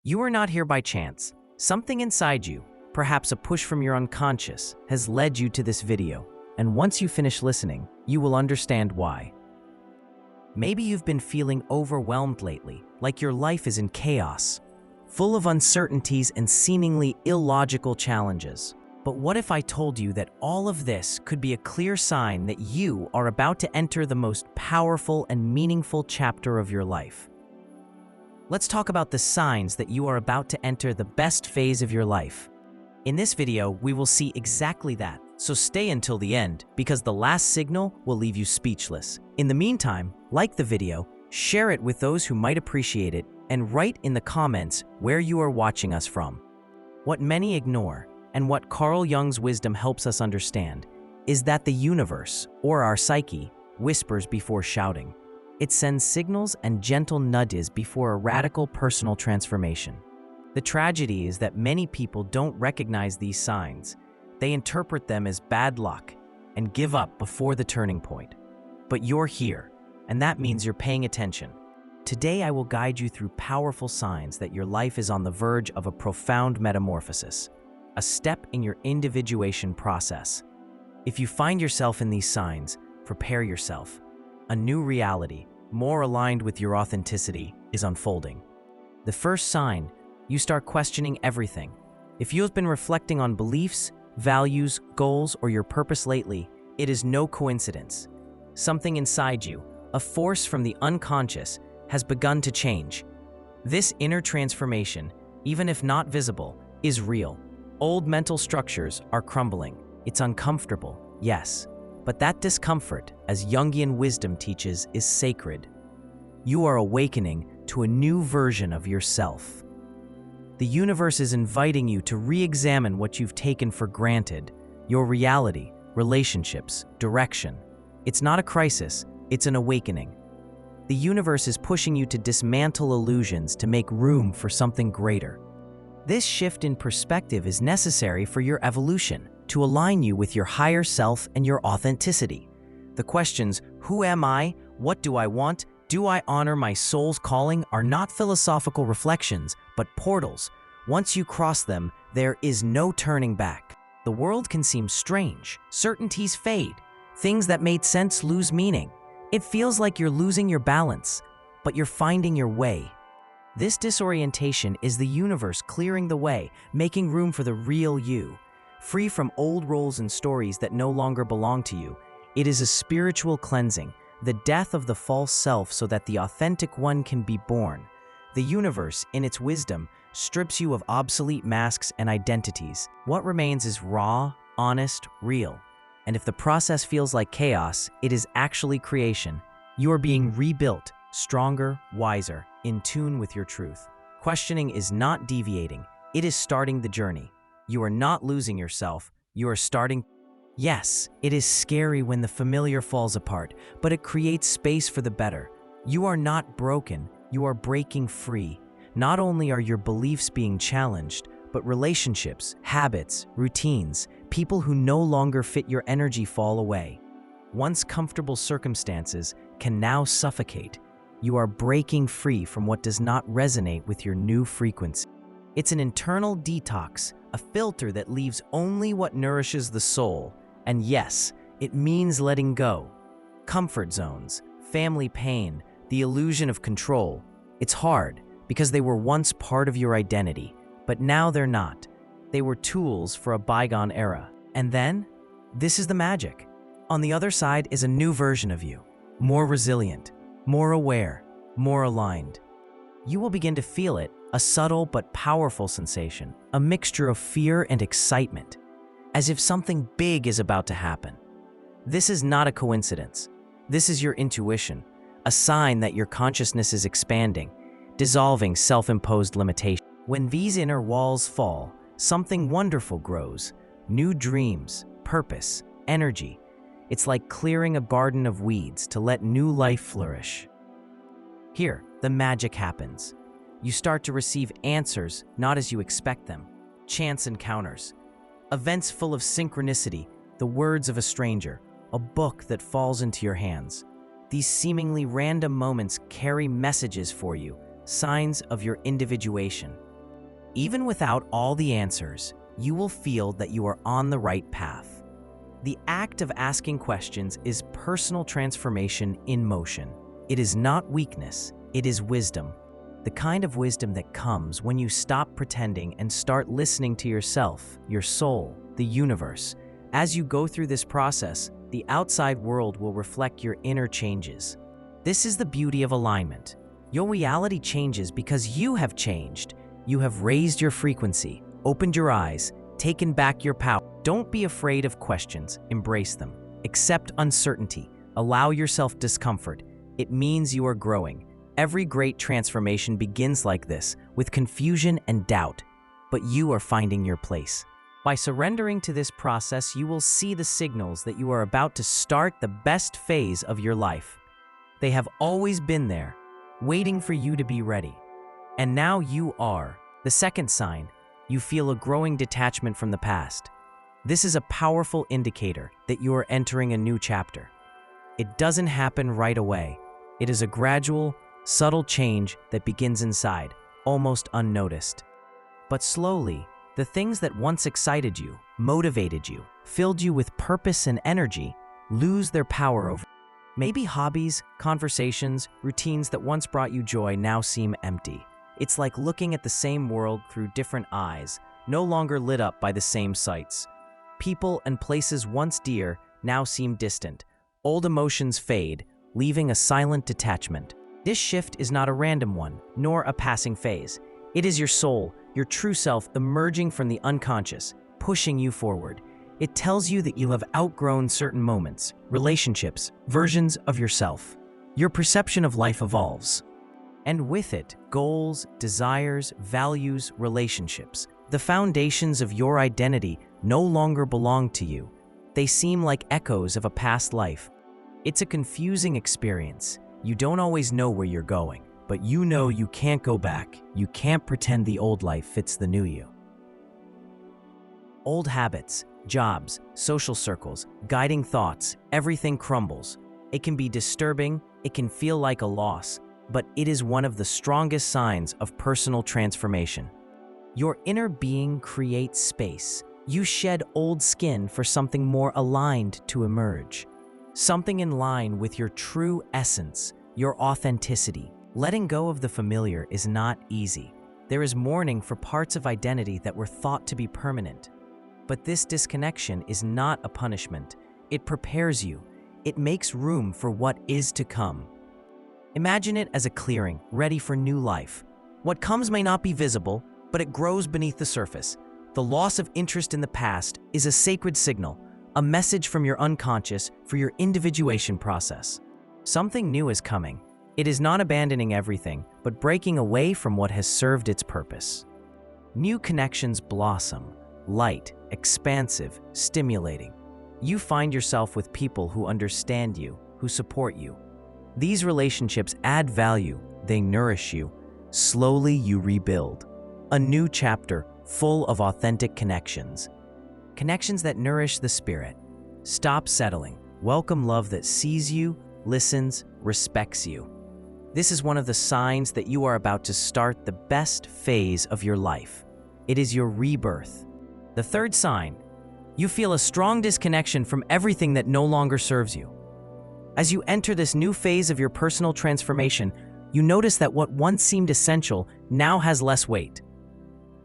You are not here by chance. Something inside you, perhaps a push from your unconscious, has led you to this video. And once you finish listening, you will understand why. Maybe you've been feeling overwhelmed lately, like your life is in chaos, full of uncertainties and seemingly illogical challenges. But what if I told you that all of this could be a clear sign that you are about to enter the most powerful and meaningful chapter of your life? Let's talk about the signs that you are about to enter the best phase of your life. In this video, we will see exactly that, so stay until the end, because the last signal will leave you speechless. In the meantime, like the video, share it with those who might appreciate it, and write in the comments where you are watching us from. What many ignore, and what Carl Jung's wisdom helps us understand, is that the universe, or our psyche, whispers before shouting. It sends signals and gentle nudges before a radical personal transformation. The tragedy is that many people don't recognize these signs. They interpret them as bad luck and give up before the turning point. But you're here, and that means you're paying attention. Today I will guide you through powerful signs that your life is on the verge of a profound metamorphosis, a step in your individuation process. If you find yourself in these signs, prepare yourself. A new reality, more aligned with your authenticity, is unfolding. The first sign, you start questioning everything. If you have been reflecting on beliefs, values, goals, or your purpose lately, it is no coincidence. Something inside you, a force from the unconscious, has begun to change. This inner transformation, even if not visible, is real. Old mental structures are crumbling. It's uncomfortable, yes. But that discomfort, as Jungian wisdom teaches, is sacred. You are awakening to a new version of yourself. The universe is inviting you to re-examine what you've taken for granted, your reality, relationships, direction. It's not a crisis, it's an awakening. The universe is pushing you to dismantle illusions to make room for something greater. This shift in perspective is necessary for your evolution, to align you with your higher self and your authenticity. The questions, who am I? What do I want? Do I honor my soul's calling? Are not philosophical reflections, but portals. Once you cross them, there is no turning back. The world can seem strange. Certainties fade. Things that made sense lose meaning. It feels like you're losing your balance, but you're finding your way. This disorientation is the universe clearing the way, making room for the real you. Free from old roles and stories that no longer belong to you. It is a spiritual cleansing, the death of the false self so that the authentic one can be born. The universe, in its wisdom, strips you of obsolete masks and identities. What remains is raw, honest, real. And if the process feels like chaos, it is actually creation. You are being rebuilt, stronger, wiser, in tune with your truth. Questioning is not deviating, it is starting the journey. You are not losing yourself, you are starting. Yes, it is scary when the familiar falls apart, but it creates space for the better. You are not broken, you are breaking free. Not only are your beliefs being challenged, but relationships, habits, routines, people who no longer fit your energy fall away. Once comfortable circumstances can now suffocate. You are breaking free from what does not resonate with your new frequency. It's an internal detox, a filter that leaves only what nourishes the soul. And yes, it means letting go. Comfort zones, family pain, the illusion of control. It's hard because they were once part of your identity, but now they're not. They were tools for a bygone era. And then, this is the magic. On the other side is a new version of you, more resilient, more aware, more aligned. You will begin to feel it, a subtle but powerful sensation, a mixture of fear and excitement, as if something big is about to happen. This is not a coincidence. This is your intuition, a sign that your consciousness is expanding, dissolving self-imposed limitations. When these inner walls fall, something wonderful grows, new dreams, purpose, energy. It's like clearing a garden of weeds to let new life flourish. Here, the magic happens. You start to receive answers not as you expect them, chance encounters, events full of synchronicity, the words of a stranger, a book that falls into your hands. These seemingly random moments carry messages for you, signs of your individuation. Even without all the answers, you will feel that you are on the right path. The act of asking questions is personal transformation in motion. It is not weakness, it is wisdom. The kind of wisdom that comes when you stop pretending and start listening to yourself, your soul, the universe. As you go through this process, the outside world will reflect your inner changes. This is the beauty of alignment. Your reality changes because you have changed. You have raised your frequency, opened your eyes, taken back your power. Don't be afraid of questions, embrace them. Accept uncertainty, allow yourself discomfort. It means you are growing. Every great transformation begins like this, with confusion and doubt, but you are finding your place. By surrendering to this process, you will see the signals that you are about to start the best phase of your life. They have always been there, waiting for you to be ready. And now you are. The second sign, you feel a growing detachment from the past. This is a powerful indicator that you are entering a new chapter. It doesn't happen right away. It is a gradual, subtle change that begins inside, almost unnoticed. But slowly, the things that once excited you, motivated you, filled you with purpose and energy, lose their power over you. Maybe hobbies, conversations, routines that once brought you joy now seem empty. It's like looking at the same world through different eyes, no longer lit up by the same sights. People and places once dear now seem distant. Old emotions fade, leaving a silent detachment. This shift is not a random one, nor a passing phase. It is your soul, your true self emerging from the unconscious, pushing you forward. It tells you that you have outgrown certain moments, relationships, versions of yourself. Your perception of life evolves. And with it, goals, desires, values, relationships. The foundations of your identity no longer belong to you. They seem like echoes of a past life. It's a confusing experience. You don't always know where you're going, but you know you can't go back. You can't pretend the old life fits the new you. Old habits, jobs, social circles, guiding thoughts, everything crumbles. It can be disturbing, it can feel like a loss, but it is one of the strongest signs of personal transformation. Your inner being creates space. You shed old skin for something more aligned to emerge. Something in line with your true essence, your authenticity. Letting go of the familiar is not easy. There is mourning for parts of identity that were thought to be permanent. But this disconnection is not a punishment. It prepares you. It makes room for what is to come. Imagine it as a clearing, ready for new life. What comes may not be visible, but it grows beneath the surface. The loss of interest in the past is a sacred signal, a message from your unconscious for your individuation process. Something new is coming. It is not abandoning everything, but breaking away from what has served its purpose. New connections blossom, light, expansive, stimulating. You find yourself with people who understand you, who support you. These relationships add value, they nourish you. Slowly you rebuild. A new chapter full of authentic connections. Connections that nourish the spirit. Stop settling. Welcome love that sees you, listens, respects you. This is one of the signs that you are about to start the best phase of your life. It is your rebirth. The third sign, you feel a strong disconnection from everything that no longer serves you. As you enter this new phase of your personal transformation, you notice that what once seemed essential now has less weight.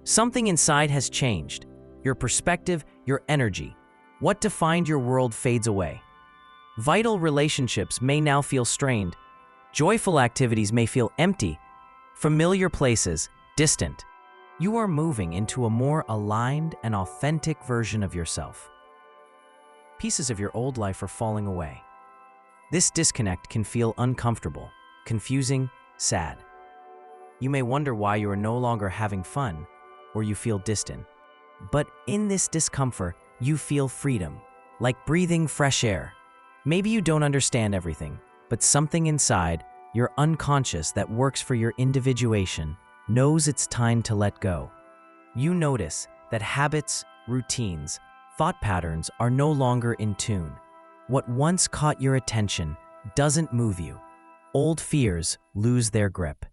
Something inside has changed. Your perspective, your energy. What defined your world fades away. Vital relationships may now feel strained. Joyful activities may feel empty. Familiar places, distant. You are moving into a more aligned and authentic version of yourself. Pieces of your old life are falling away. This disconnect can feel uncomfortable, confusing, sad. You may wonder why you are no longer having fun, or you feel distant. But in this discomfort, you feel freedom, like breathing fresh air. Maybe you don't understand everything, but something inside, your unconscious that works for your individuation, knows it's time to let go. You notice that habits, routines, thought patterns are no longer in tune. What once caught your attention doesn't move you. Old fears lose their grip.